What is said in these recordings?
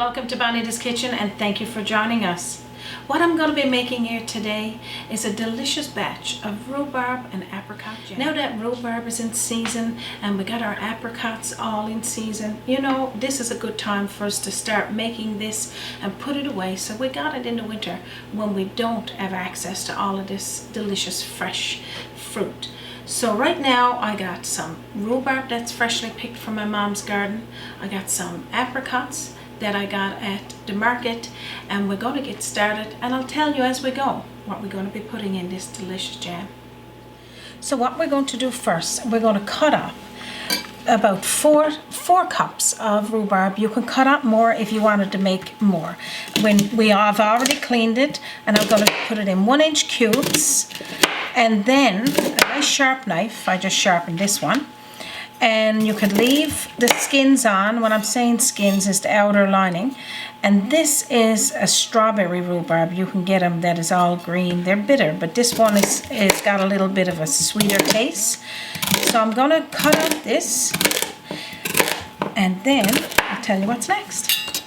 welcome to Bonita's Kitchen and thank you for joining us. What I'm going to be making here today is a delicious batch of rhubarb and apricot jam. Now that rhubarb is in season and we got our apricots all in season, you know, this is a good time for us to start making this and put it away so we got it in the winter when we don't have access to all of this delicious fresh fruit. So right now I got some rhubarb that's freshly picked from my mom's garden. I got some apricots that I got at the market, and we're going to get started and I'll tell you as we go what we're going to be putting in this delicious jam. So what we're going to do first, we're going to cut up about four cups of rhubarb. You can cut up more if you wanted to make more. When we have already cleaned it, and I'm going to put it in 1-inch cubes, and then a nice sharp knife. I just sharpened this one. And you could leave the skins on. When I'm saying skins, is the outer lining. And this is a strawberry rhubarb. You can get them that is all green. They're bitter, but this one is got a little bit of a sweeter taste. So I'm going to cut out this, and then I'll tell you what's next.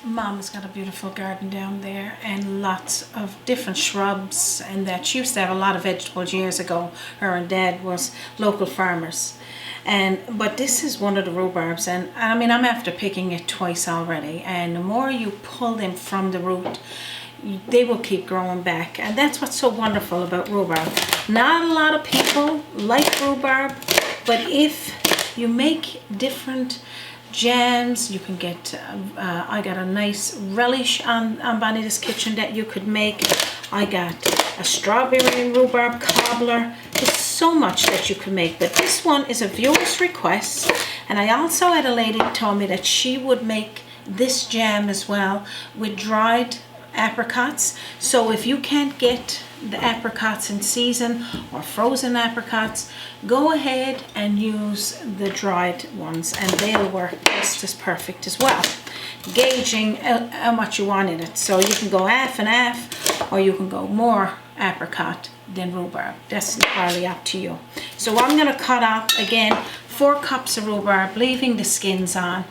Mom's got a beautiful garden down there and lots of different shrubs, and that she used to have a lot of vegetables years ago. Her and Dad was local farmers. But this is one of the rhubarbs, and I mean, I'm after picking it twice already, and the more you pull them from the root, they will keep growing back. And that's what's so wonderful about rhubarb. Not a lot of people like rhubarb, but if you make different jams, you can get I got a nice relish on Bonita's Kitchen that you could make. I got a strawberry and rhubarb cobbler. There's so much that you can make, but this one is a viewer's request, and I also had a lady who told me that she would make this jam as well with dried apricots. So if you can't get the apricots in season or frozen apricots, go ahead and use the dried ones and they'll work just as perfect as well. Gauging how much you want in it, so you can go half and half, or you can go more apricot than rhubarb. That's entirely up to you. So I'm going to cut up again 4 cups of rhubarb, leaving the skins on,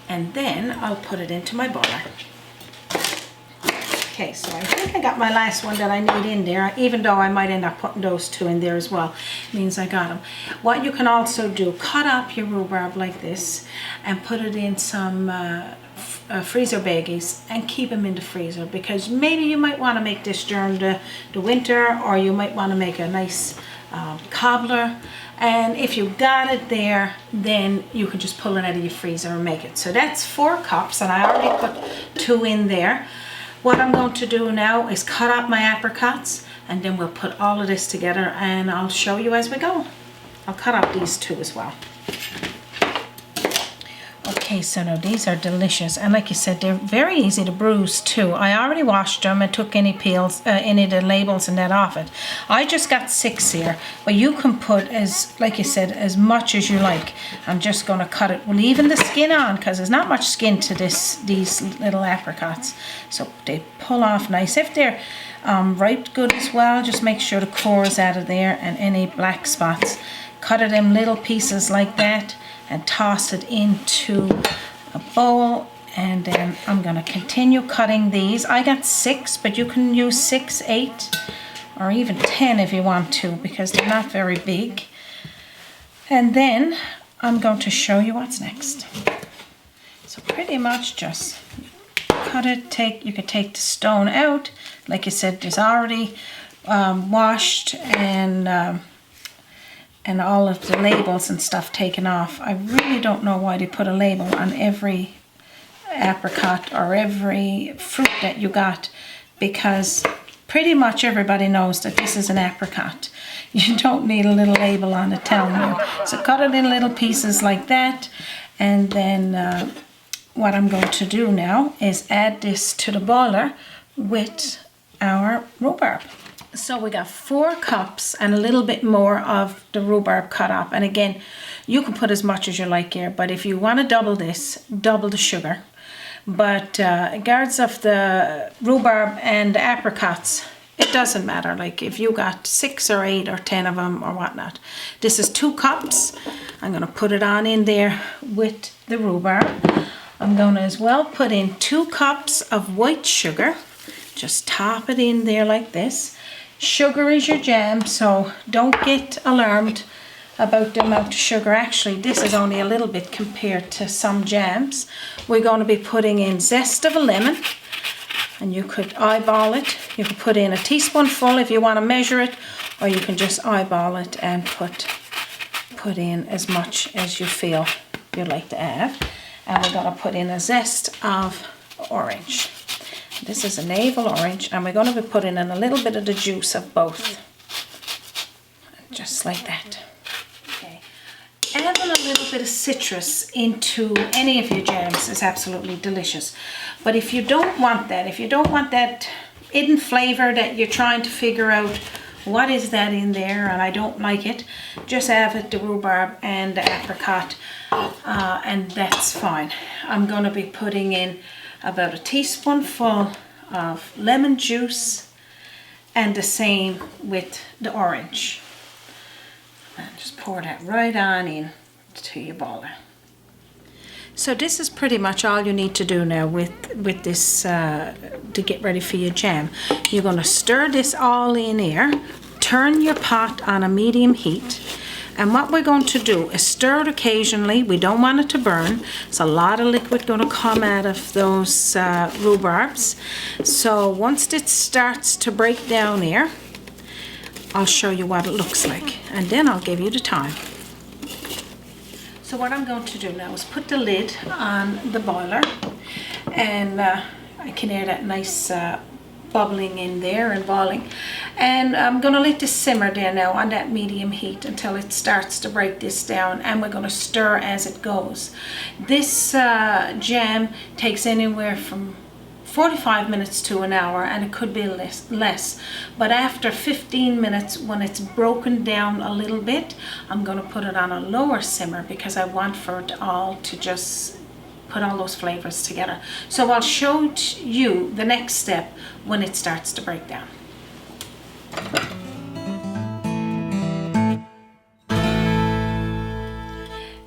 and then I'll put it into my boiler. Okay, so I think I got my last one that I need in there, even though I might end up putting those 2 in there as well. It means I got them. What you can also do, cut up your rhubarb like this and put it in some freezer baggies and keep them in the freezer, because maybe you might want to make this during the winter, or you might want to make a nice cobbler. And if you got it there, then you can just pull it out of your freezer and make it. So that's 4 cups, and I already put 2 in there. What I'm going to do now is cut up my apricots, and then we'll put all of this together and I'll show you as we go. I'll cut up these 2 as well. Okay, so now these are delicious, and like you said, they're very easy to bruise too. I already washed them and took any peels, any of the labels and that off it. I just got 6 here, but you can put, as like you said, as much as you like. I'm just going to cut it, leaving the skin on, because there's not much skin to these little apricots. So they pull off nice. If they're ripe good as well, just make sure the core is out of there and any black spots. Cut it in little pieces like that and toss it into a bowl, and then I'm going to continue cutting these. I got 6, but you can use 6, 8, or even 10 if you want to, because they're not very big. And then I'm going to show you what's next. So pretty much just cut it, you could take the stone out. Like I said, it's already washed and all of the labels and stuff taken off. I really don't know why they put a label on every apricot or every fruit that you got, because pretty much everybody knows that this is an apricot. You don't need a little label on it telling you. So cut it in little pieces like that, and then what I'm going to do now is add this to the boiler with our rhubarb. So we got 4 cups and a little bit more of the rhubarb cut up. And again, you can put as much as you like here, but if you want to double this, double the sugar. But in regards of the rhubarb and the apricots, it doesn't matter. Like if you got 6 or 8 or 10 of them or whatnot. This is 2 cups. I'm going to put it on in there with the rhubarb. I'm going to as well put in 2 cups of white sugar. Just top it in there like this. Sugar is your jam, so don't get alarmed about the amount of sugar. Actually, this is only a little bit compared to some jams. We're going to be putting in zest of a lemon, and you could eyeball it. You could put in a teaspoonful if you want to measure it, or you can just eyeball it and put in as much as you feel you'd like to add. And we're going to put in a zest of orange. This is a navel orange, and we're going to be putting in a little bit of the juice of both. Just like that. Okay. Adding a little bit of citrus into any of your jams is absolutely delicious. But if you don't want that, hidden flavor that you're trying to figure out what is that in there and I don't like it, just add the rhubarb and the apricot, and that's fine. I'm going to be putting in about a teaspoonful of lemon juice, and the same with the orange. And just pour that right on in to your boiler. So this is pretty much all you need to do now with this to get ready for your jam. You're going to stir this all in here, turn your pot on a medium heat, and what we're going to do is stir it occasionally. We don't want it to burn. There's a lot of liquid going to come out of those rhubarbs. So once it starts to break down here, I'll show you what it looks like, and then I'll give you the time. So what I'm going to do now is put the lid on the boiler, and I can hear that nice bubbling in there and boiling, and I'm going to let this simmer there now on that medium heat until it starts to break this down, and we're going to stir as it goes. This jam takes anywhere from 45 minutes to an hour, and it could be less. But after 15 minutes, when it's broken down a little bit, I'm going to put it on a lower simmer because I want for it all to just put all those flavors together. So I'll show you the next step when it starts to break down.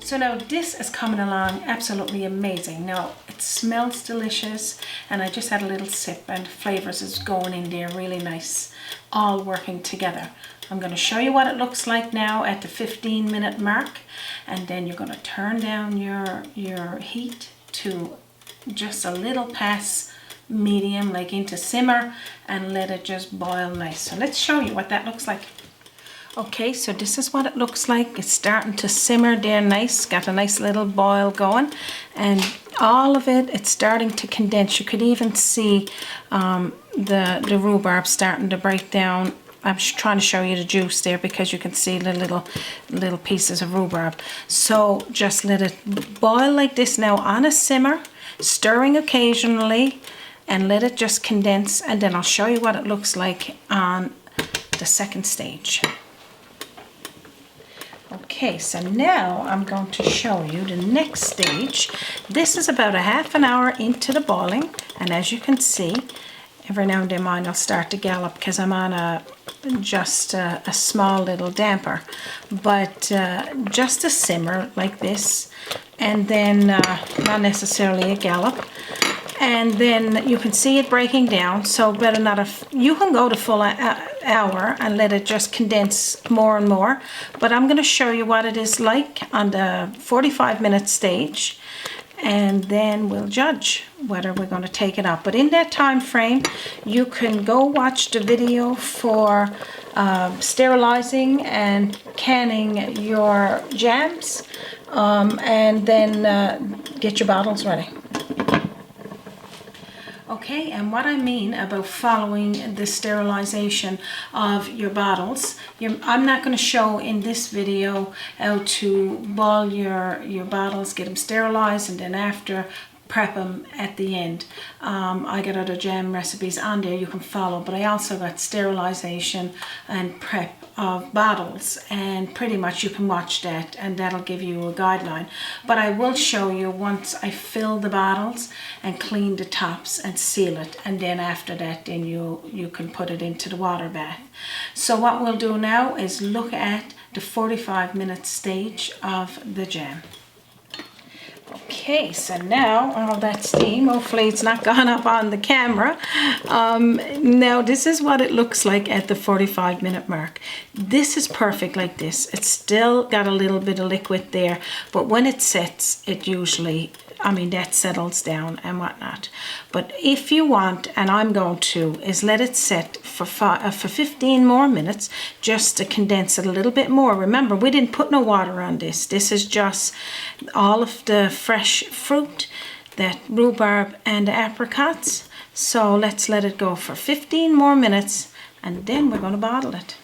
So now this is coming along absolutely amazing. Now it smells delicious, and I just had a little sip, and flavors is going in there really nice, all working together. I'm going to show you what it looks like now at the 15-minute mark, and then you're going to turn down your heat to just a little past medium, like into simmer, and let it just boil nice. So let's show you what that looks like. Okay, so this is what it looks like. It's starting to simmer there nice, got a nice little boil going, and all of it's starting to condense. You could even see the rhubarb starting to break down. I'm trying to show you the juice there because you can see the little pieces of rhubarb. So just let it boil like this now on a simmer, stirring occasionally, and let it just condense, and then I'll show you what it looks like on the second stage. Okay, so now I'm going to show you the next stage. This is about a half an hour into the boiling, and as you can see, every now and then mine will start to gallop because I'm on just a small little damper, but just a simmer like this, and then not necessarily a gallop. And then you can see it breaking down, so better not you can go to full hour and let it just condense more and more, but I'm going to show you what it is like on the 45-minute stage, and then we'll judge whether we're going to take it out. But in that time frame, you can go watch the video for sterilizing and canning your jams, and then get your bottles ready. Okay, and what I mean about following the sterilization of your bottles, I'm not going to show in this video how to boil your bottles, get them sterilized, and then after prep them at the end. I got other jam recipes on there you can follow, but I also got sterilization and prep of bottles, and pretty much you can watch that and that'll give you a guideline. But I will show you once I fill the bottles and clean the tops and seal it, and then after that then you can put it into the water bath. So what we'll do now is look at the 45-minute stage of the jam. Okay. Okay, so now all that steam, hopefully it's not gone up on the camera. Now this is what it looks like at the 45-minute mark. This is perfect like this. It's still got a little bit of liquid there, but when it sets, it usually, I mean, that settles down and whatnot. But if you want, and I'm going to, is let it set for 15 more minutes just to condense it a little bit more. Remember, we didn't put no water on this. This is just all of the fresh fruit, that rhubarb and apricots. So let's let it go for 15 more minutes and then we're going to bottle it.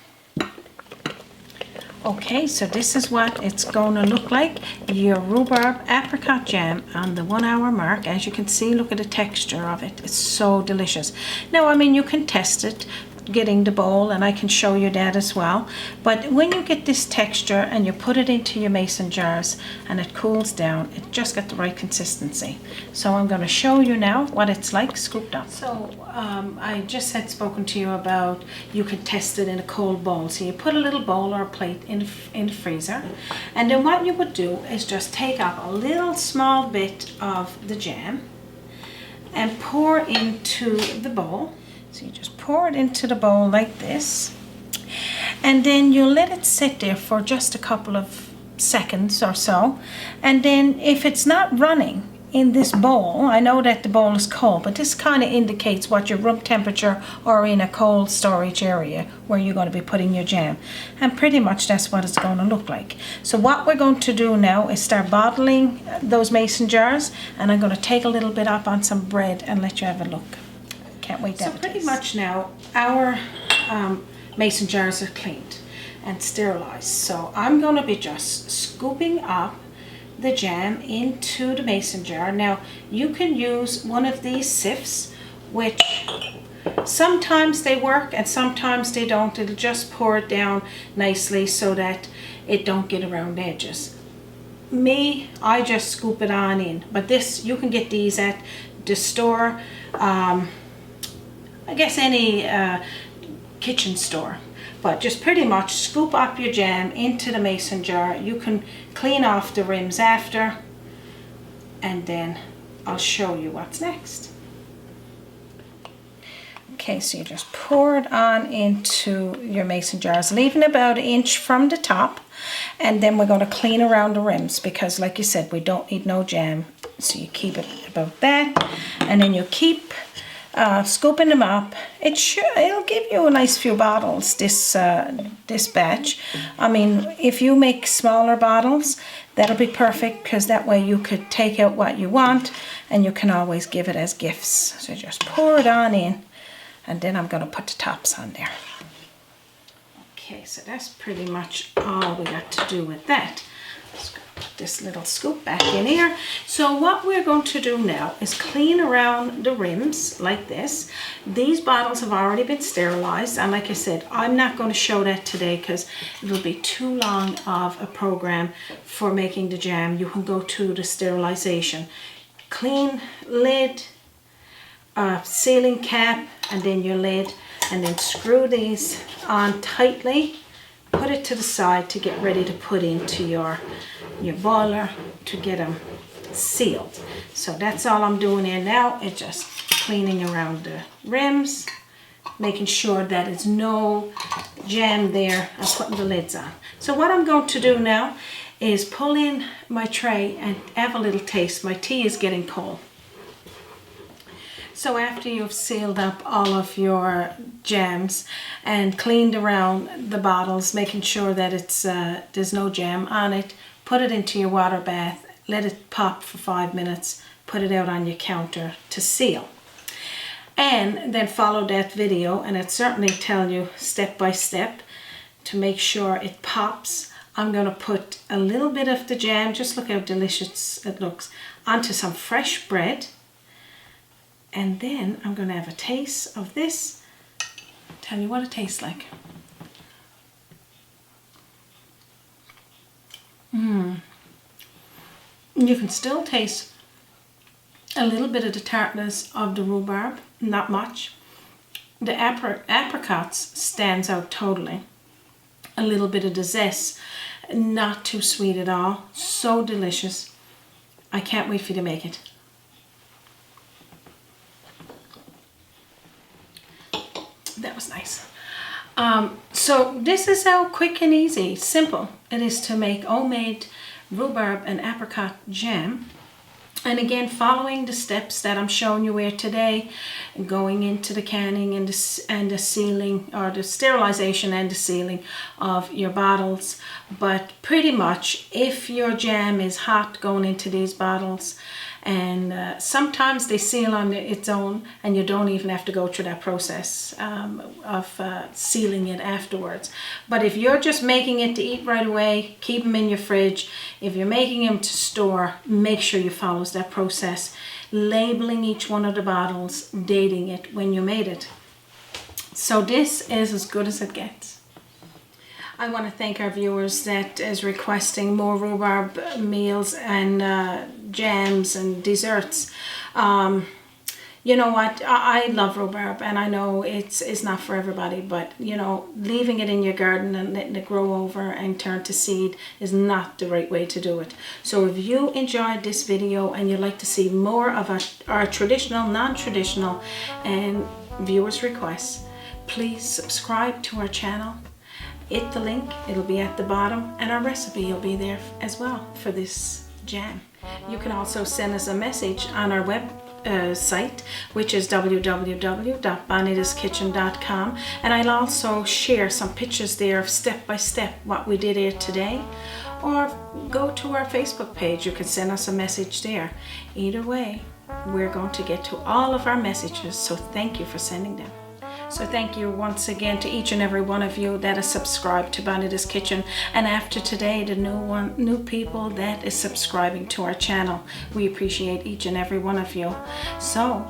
Okay, so this is what it's going to look like, your rhubarb apricot jam on the 1 hour mark. As you can see, look at the texture of it. It's so delicious. Now, I mean, you can test it getting the bowl, and I can show you that as well. But when you get this texture and you put it into your mason jars and it cools down, it just got the right consistency. So I'm going to show you now what it's like scooped up. So I just had spoken to you about you can test it in a cold bowl. So you put a little bowl or a plate in the freezer, and then what you would do is just take up a little small bit of the jam and pour into the bowl. So you just pour it into the bowl like this, and then you let it sit there for just a couple of seconds or so. And then if it's not running in this bowl, I know that the bowl is cold, but this kind of indicates what your room temperature or in a cold storage area where you're going to be putting your jam. And pretty much that's what it's going to look like. So what we're going to do now is start bottling those mason jars, and I'm going to take a little bit up on some bread and let you have a look. Can't wait to have a taste. So pretty much now our mason jars are cleaned and sterilized. So I'm going to be just scooping up the jam into the mason jar. Now you can use one of these sifts, which sometimes they work and sometimes they don't. It'll just pour it down nicely so that it don't get around the edges. Me, I just scoop it on in, but this, you can get these at the store, I guess any kitchen store. But just pretty much scoop up your jam into the mason jar. You can clean off the rims after, and then I'll show you what's next. Okay, so you just pour it on into your mason jars, leaving about 1 inch from the top, and then we're going to clean around the rims because, like you said, we don't need no jam. So you keep it about that, and then you keep scooping them up. It'll give you a nice few bottles, this batch. I mean, if you make smaller bottles, that'll be perfect, because that way you could take out what you want and you can always give it as gifts. So just pour it on in, and then I'm going to put the tops on there. Okay, so that's pretty much all we got to do with that. Just going to put this little scoop back in here. So what we're going to do now is clean around the rims like this. These bottles have already been sterilized, and like I said, I'm not going to show that today because it'll be too long of a program for making the jam. You can go to the sterilization. Clean lid, sealing cap, and then your lid, and then screw these on tightly. Put it to the side to get ready to put into your boiler to get them sealed. So that's all I'm doing here now. It's just cleaning around the rims, making sure that there's no jam there, and putting the lids on. So what I'm going to do now is pull in my tray and have a little taste. My tea is getting cold. So after you've sealed up all of your jams and cleaned around the bottles, making sure that it's there's no jam on it, put it into your water bath, let it pop for 5 minutes, put it out on your counter to seal. And then follow that video, and it certainly tell you step by step to make sure it pops. I'm going to put a little bit of the jam, just look how delicious it looks, onto some fresh bread. And then I'm going to have a taste of this. Tell you what it tastes like. You can still taste a little bit of the tartness of the rhubarb, not much. The apricots stands out totally. A little bit of the zest, not too sweet at all. So delicious. I can't wait for you to make it. That was nice. So this is how quick and easy, simple it is to make homemade rhubarb and apricot jam. And again, following the steps that I'm showing you here today, going into the canning and the sealing, or the sterilization and the sealing of your bottles. But pretty much, if your jam is hot going into these bottles, and sometimes they seal on its own, and you don't even have to go through that process of sealing it afterwards. But if you're just making it to eat right away, keep them in your fridge. If you're making them to store, make sure you follow that process, labeling each one of the bottles, dating it when you made it. So this is as good as it gets. I want to thank our viewers that is requesting more rhubarb meals and jams and desserts. You know what, I love rhubarb, and I know it's not for everybody, but you know, leaving it in your garden and letting it grow over and turn to seed is not the right way to do it. So if you enjoyed this video and you'd like to see more of our traditional, non-traditional and viewers' requests, please subscribe to our channel. Hit the link, it'll be at the bottom, and our recipe will be there as well for this jam. You can also send us a message on our web site, which is www.bonitaskitchen.com, and I'll also share some pictures there of step by step what we did here today, or go to our Facebook page. You can send us a message there. Either way, we're going to get to all of our messages, so thank you for sending them. So thank you once again to each and every one of you that is subscribed to Bonita's Kitchen, and after today, the new people that is subscribing to our channel. We appreciate each and every one of you. So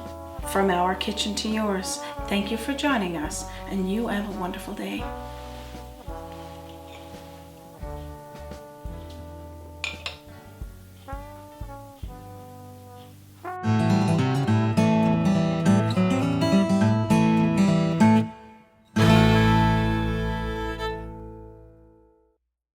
from our kitchen to yours, thank you for joining us, and you have a wonderful day.